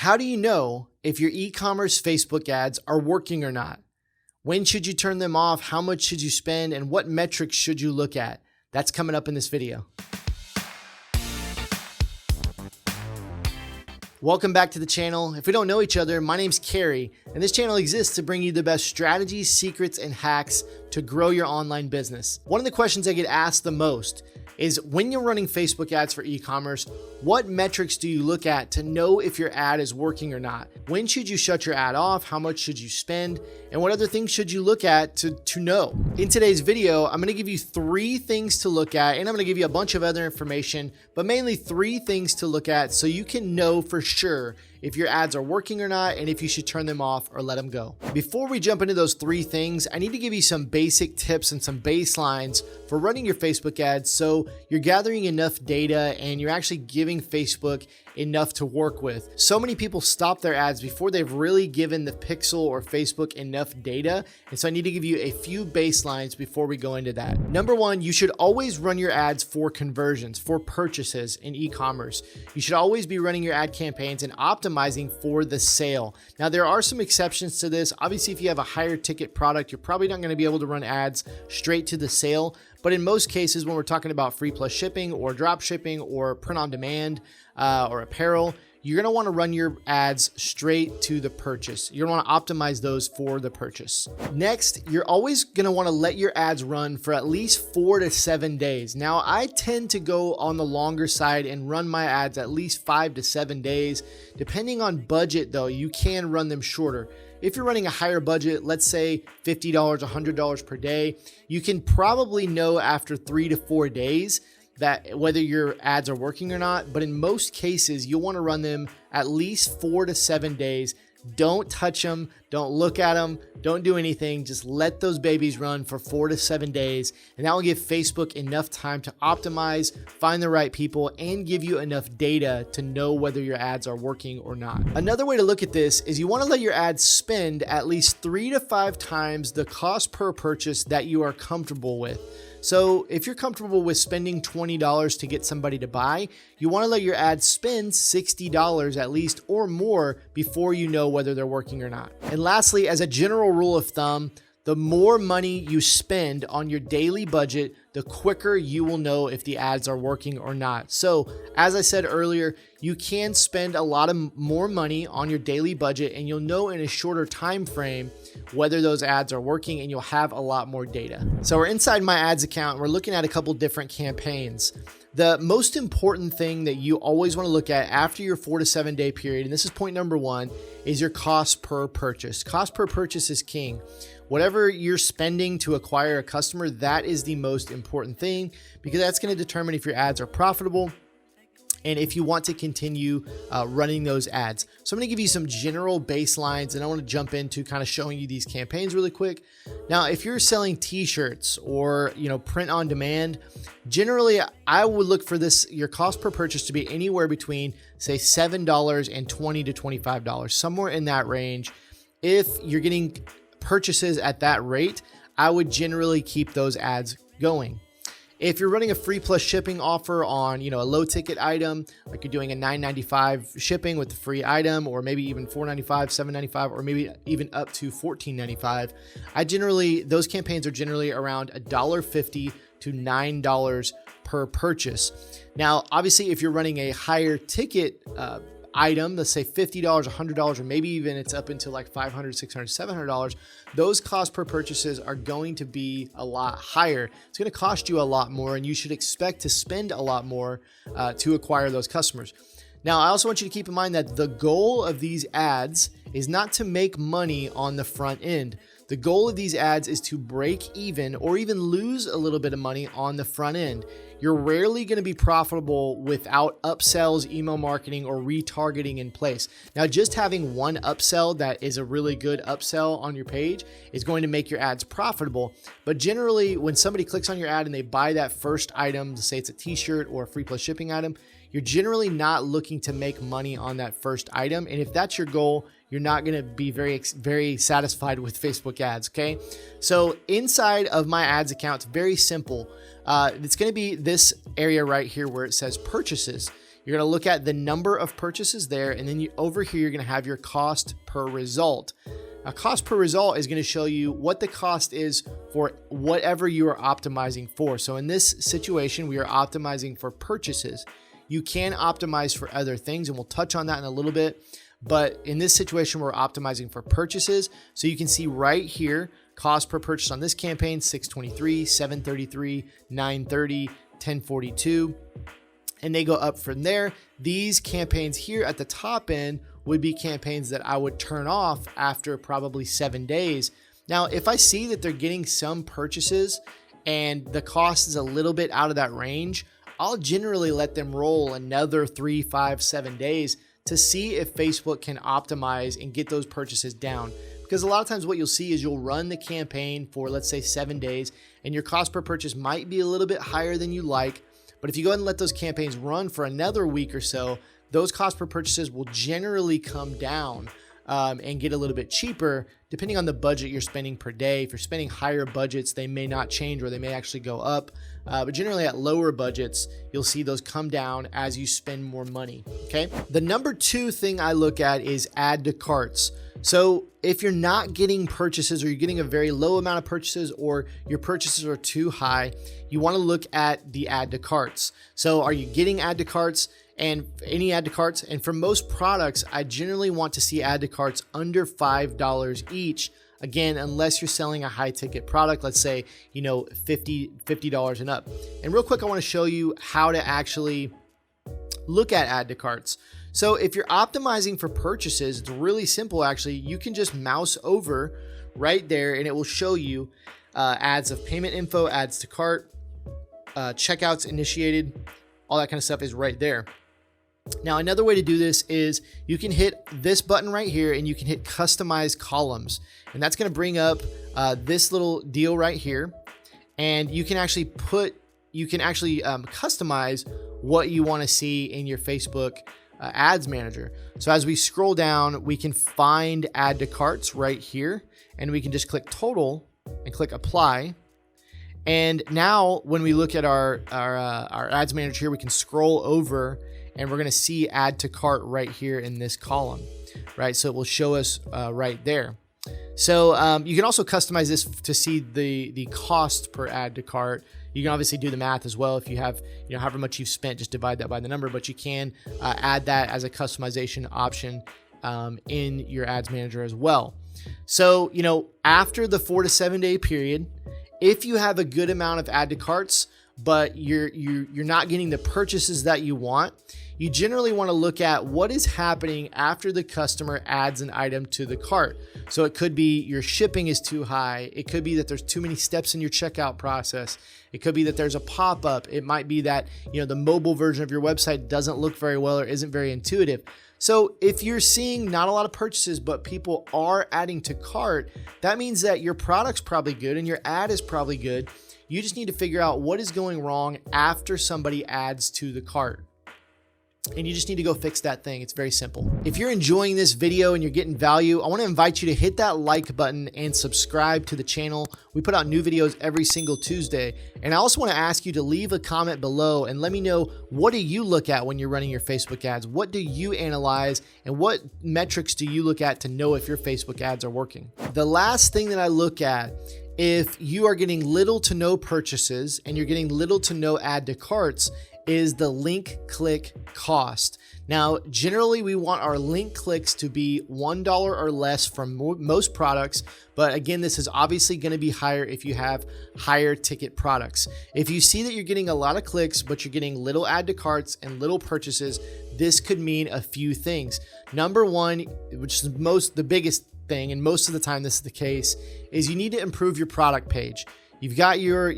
How do you know if your e-commerce Facebook ads are working or not? When should you turn them off? How much should you spend? And what metrics should you look at? That's coming up in this video. Welcome back to the channel. If we don't know each other, my name's Carey, and this channel exists to bring you the best strategies, secrets, and hacks to grow your online business. One of the questions I get asked the most is when you're running Facebook ads for e-commerce, what metrics do you look at to know if your ad is working or not? When should you shut your ad off? How much should you spend? And what other things should you look at to know? In today's video, I'm gonna give you 3 things to look at, and I'm gonna give you a bunch of other information, but mainly 3 things to look at so you can know for sure if your ads are working or not, and if you should turn them off or let them go. Before we jump into those 3 things, I need to give you some basic tips and some baselines for running your Facebook ads so you're gathering enough data and you're actually giving Facebook enough to work with. So many people stop their ads before they've really given the Pixel or Facebook enough data. And so I need to give you a few baselines before we go into that. Number 1, you should always run your ads for conversions, for purchases in e-commerce. You should always be running your ad campaigns and optimizing for the sale. Now, there are some exceptions to this. Obviously, if you have a higher ticket product, you're probably not going to be able to run ads straight to the sale. But in most cases, when we're talking about free plus shipping or drop shipping or print on demand or apparel, you're going to want to run your ads straight to the purchase. You're going to want to optimize those for the purchase. Next, you're always going to want to let your ads run for at least 4 to 7 days. Now, I tend to go on the longer side and run my ads at least 5 to 7 days. Depending on budget, though, you can run them shorter. If you're running a higher budget, let's say $50, $100 per day, you can probably know after 3 to 4 days that whether your ads are working or not. But in most cases, you'll want to run them at least 4 to 7 days. Don't touch them. Don't look at them. Don't do anything. Just let those babies run for 4 to 7 days. And that will give Facebook enough time to optimize, find the right people, and give you enough data to know whether your ads are working or not. Another way to look at this is you want to let your ads spend at least 3 to 5 times the cost per purchase that you are comfortable with. So if you're comfortable with spending $20 to get somebody to buy, you want to let your ads spend $60 at least or more before you know whether they're working or not. And lastly, as a general rule of thumb, the more money you spend on your daily budget, the quicker you will know if the ads are working or not. So as I said earlier, you can spend a lot of more money on your daily budget and you'll know in a shorter time frame whether those ads are working, and you'll have a lot more data. So we're inside my ads account and we're looking at a couple different campaigns. The most important thing that you always want to look at after your 4 to 7 day period, and this is point number 1, is your cost per purchase. Cost per purchase is king. Whatever you're spending to acquire a customer, that is the most important thing because that's going to determine if your ads are profitable and if you want to continue running those ads. So I'm going to give you some general baselines, and I want to jump into kind of showing you these campaigns really quick. Now, if you're selling t-shirts or print on demand, generally I would look for your cost per purchase to be anywhere between say $7 and $20 to $25, somewhere in that range. If you're getting purchases at that rate, I would generally keep those ads going. If you're running a free plus shipping offer on, a low ticket item, like you're doing a $9.95 shipping with the free item, or maybe even $4.95, $7.95, or maybe even up to $14.95, those campaigns are generally around $1.50 to $9 per purchase. Now, obviously, if you're running a higher ticket item, let's say $50, $100, or maybe even it's up into like $500, $600, $700, those cost per purchases are going to be a lot higher. It's going to cost you a lot more, and you should expect to spend a lot more to acquire those customers. Now, I also want you to keep in mind that the goal of these ads is not to make money on the front end. The goal of these ads is to break even or even lose a little bit of money on the front end. You're rarely going to be profitable without upsells, email marketing, or retargeting in place. Now, just having one upsell that is a really good upsell on your page is going to make your ads profitable. But generally, when somebody clicks on your ad and they buy that first item, say it's a t-shirt or a free plus shipping item, you're generally not looking to make money on that first item. And if that's your goal, you're not going to be very satisfied with Facebook ads. Okay. So inside of my ads account, it's very simple. It's going to be this area right here where it says purchases. You're going to look at the number of purchases there, and then over here, you're going to have your cost per result. A cost per result is going to show you what the cost is for whatever you are optimizing for. So in this situation, we are optimizing for purchases. You can optimize for other things, and we'll touch on that in a little bit. But in this situation, we're optimizing for purchases. So you can see right here, cost per purchase on this campaign, $623, $733, $930, $1042. And they go up from there. These campaigns here at the top end would be campaigns that I would turn off after probably 7 days. Now, if I see that they're getting some purchases and the cost is a little bit out of that range, I'll generally let them roll another 3, 5, 7 days to see if Facebook can optimize and get those purchases down. Because a lot of times what you'll see is you'll run the campaign for, let's say, 7 days, and your cost per purchase might be a little bit higher than you like. But if you go ahead and let those campaigns run for another week or so, those cost per purchases will generally come down and get a little bit cheaper depending on the budget you're spending per day. If you're spending higher budgets, they may not change or they may actually go up. But generally at lower budgets, you'll see those come down as you spend more money. Okay. The number 2 thing I look at is add to carts. So if you're not getting purchases, or you're getting a very low amount of purchases, or your purchases are too high, you want to look at the add to carts. So are you getting add to carts? And any add to carts? And for most products, I generally want to see add to carts under $5 each. Again, unless you're selling a high ticket product, let's say, $50 and up. And real quick, I want to show you how to actually look at add to carts. So if you're optimizing for purchases, it's really simple. Actually, you can just mouse over right there and it will show you ads of payment info, adds to cart, checkouts initiated, all that kind of stuff is right there. Now, another way to do this is you can hit this button right here and you can hit customize columns. And that's going to bring up this little deal right here. And you can actually customize what you want to see in your Facebook ads manager. So as we scroll down, we can find add to carts right here, and we can just click total and click apply. And now when we look at our ads manager here, we can scroll over and we're going to see add to cart right here in this column, right? So it will show us right there. So you can also customize this to see the cost per add to cart. You can obviously do the math as well. If you have, however much you've spent, just divide that by the number, but you can add that as a customization option in your ads manager as well. So, after the 4 to 7 day period, if you have a good amount of add to carts, but you're not getting the purchases that you want, you generally want to look at what is happening after the customer adds an item to the cart. So it could be your shipping is too high. It could be that there's too many steps in your checkout process. It could be that there's a pop-up. It might be that, the mobile version of your website doesn't look very well or isn't very intuitive. So if you're seeing not a lot of purchases, but people are adding to cart, that means that your product's probably good and your ad is probably good. You just need to figure out what is going wrong after somebody adds to the cart. And you just need to go fix that thing. It's very simple. If you're enjoying this video and you're getting value, I want to invite you to hit that like button and subscribe to the channel. We put out new videos every single Tuesday. And I also want to ask you to leave a comment below and let me know, what do you look at when you're running your Facebook ads? What do you analyze and what metrics do you look at to know if your Facebook ads are working? The last thing that I look at, if you are getting little to no purchases and you're getting little to no add to carts, is the link click cost. Now, generally we want our link clicks to be $1 or less from most products. But again, this is obviously going to be higher if you have higher ticket products. If you see that you're getting a lot of clicks, but you're getting little add to carts and little purchases, this could mean a few things. Number one, which is the biggest thing, and most of the time this is the case, is you need to improve your product page. You've got your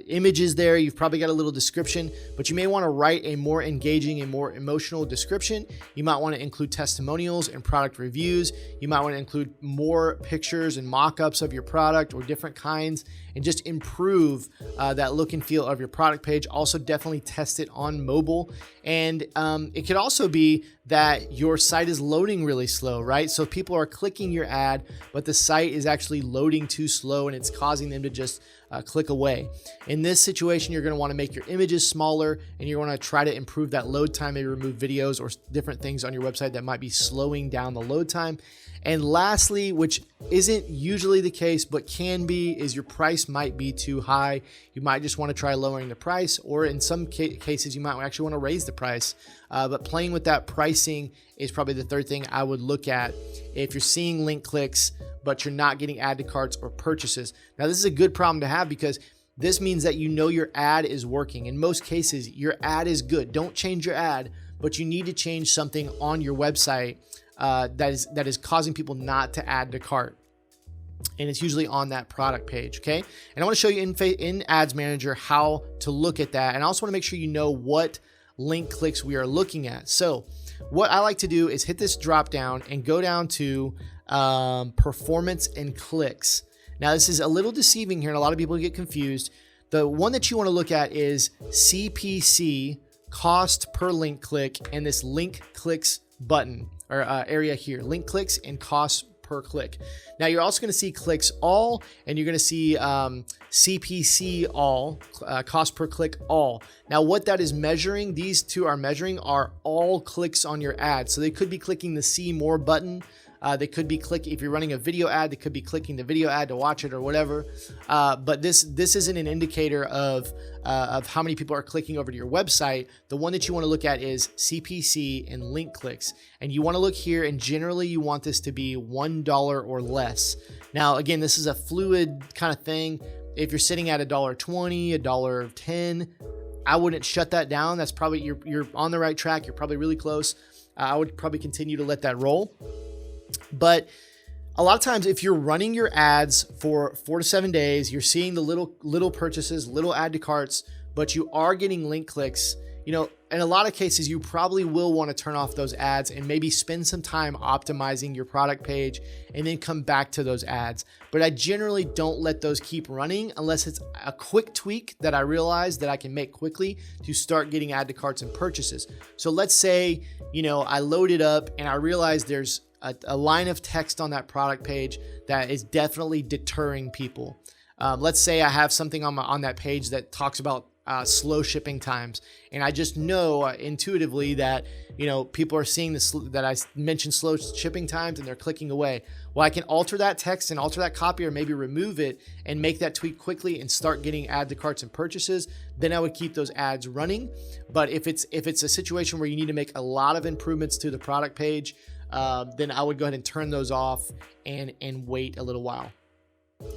images there. You've probably got a little description, but you may want to write a more engaging and more emotional description. You might want to include testimonials and product reviews. You might want to include more pictures and mock-ups of your product or different kinds, and just improve that look and feel of your product page. Also, definitely test it on mobile. And it could also be that your site is loading really slow, right? So people are clicking your ad, but the site is actually loading too slow and it's causing them to just click away. In this situation, you're going to want to make your images smaller, and you want to try to improve that load time, maybe remove videos or different things on your website that might be slowing down the load time. And lastly, which isn't usually the case, but can be, is your price might be too high. You might just want to try lowering the price, or in some cases, you might actually want to raise the price. But playing with that pricing is probably the third thing I would look at if you're seeing link clicks, but you're not getting add to carts or purchases. Now, this is a good problem to have because this means that you know your ad is working. In most cases, your ad is good. Don't change your ad, but you need to change something on your website that is causing people not to add to cart. And it's usually on that product page, okay? And I want to show you in Ads Manager how to look at that. And I also want to make sure you know what link clicks we are looking at. So what I like to do is hit this drop down and go down to performance and clicks. Now, this is a little deceiving here, and a lot of people get confused. The one that you want to look at is CPC, cost per link click, and this link clicks button or area here, link clicks and cost per click. Now, you're also going to see clicks all, and you're going to see CPC all, cost per click all. Now, what that is measuring, these two are measuring, are all clicks on your ad. So they could be clicking the see more button. They could be clicking, if you're running a video ad, they could be clicking the video ad to watch it or whatever. But this isn't an indicator of how many people are clicking over to your website. The one that you want to look at is CPC and link clicks. And you want to look here, and generally you want this to be $1 or less. Now, again, this is a fluid kind of thing. If you're sitting at $1.20, $1.10, I wouldn't shut that down. That's probably, you're on the right track. You're probably really close. I would probably continue to let that roll. But a lot of times, if you're running your ads for 4 to 7 days, you're seeing the little purchases, little add to carts, but you are getting link clicks, you know, in a lot of cases, you probably will want to turn off those ads and maybe spend some time optimizing your product page and then come back to those ads. But I generally don't let those keep running unless it's a quick tweak that I realize that I can make quickly to start getting add to carts and purchases. So let's say, you know, I load it up and I realize there's a line of text on that product page that is definitely deterring people. Let's say I have something on that page that talks about slow shipping times, and I just know intuitively that, you know, people are seeing this, that I mentioned slow shipping times, and they're clicking away. Well, I can alter that text and alter that copy, or maybe remove it and make that tweak quickly and start getting add to carts and purchases. Then I would keep those ads running. But if it's a situation where you need to make a lot of improvements to the product page, then I would go ahead and turn those off and wait a little while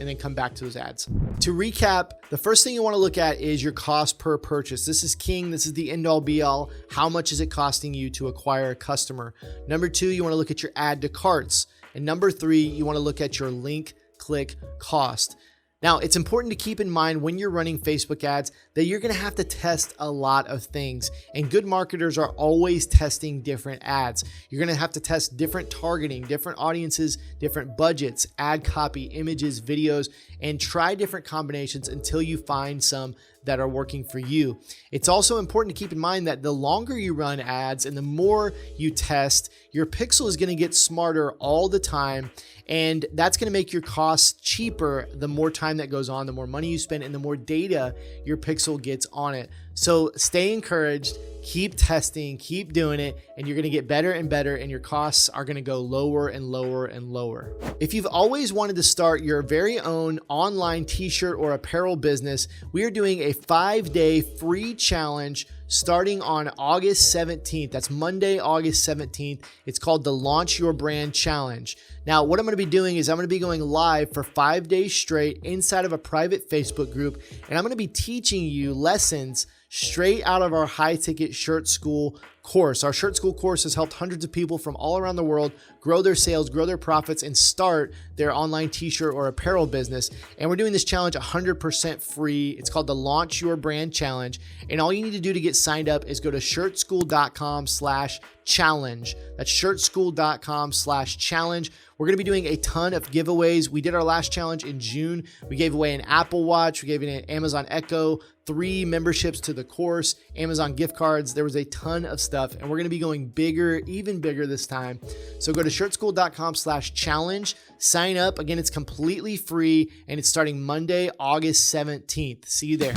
and then come back to those ads. To recap, the first thing you want to look at is your cost per purchase. This is king. This is the end all be all. How much is it costing you to acquire a customer? Number 2, you want to look at your add to carts. And number 3, you want to look at your link click cost. Now, it's important to keep in mind when you're running Facebook ads that you're going to have to test a lot of things, and good marketers are always testing different ads. You're going to have to test different targeting, different audiences, different budgets, ad copy, images, videos, and try different combinations until you find some that are working for you. It's also important to keep in mind that the longer you run ads and the more you test, your pixel is going to get smarter all the time, and that's going to make your costs cheaper the more time that goes on, the more money you spend, and the more data your pixel gets on it. So stay encouraged, keep testing, keep doing it, and you're going to get better and better, and your costs are going to go lower and lower and lower. If you've always wanted to start your very own online t-shirt or apparel business, we are doing a 5-day free challenge starting on August 17th. That's Monday, August 17th. It's called the Launch Your Brand Challenge. Now, what I'm going to be doing is I'm going to be going live for 5 days straight inside of a private Facebook group, and I'm going to be teaching you lessons straight out of our high ticket shirt school course. Our shirt school course has helped hundreds of people from all around the world grow their sales, grow their profits, and start their online t-shirt or apparel business. And we're doing this challenge 100% free. It's called the Launch Your Brand Challenge. And all you need to do to get signed up is go to shirtschool.com/challenge. That's shirtschool.com/challenge. We're going to be doing a ton of giveaways. We did our last challenge in June. We gave away an Apple Watch. We gave away an Amazon Echo, 3 memberships to the course, Amazon gift cards. There was a ton of stuff, and we're going to be going bigger, even bigger this time. So go to shirtschool.com/challenge, sign up. Again, it's completely free, and it's starting Monday, August 17th. See you there.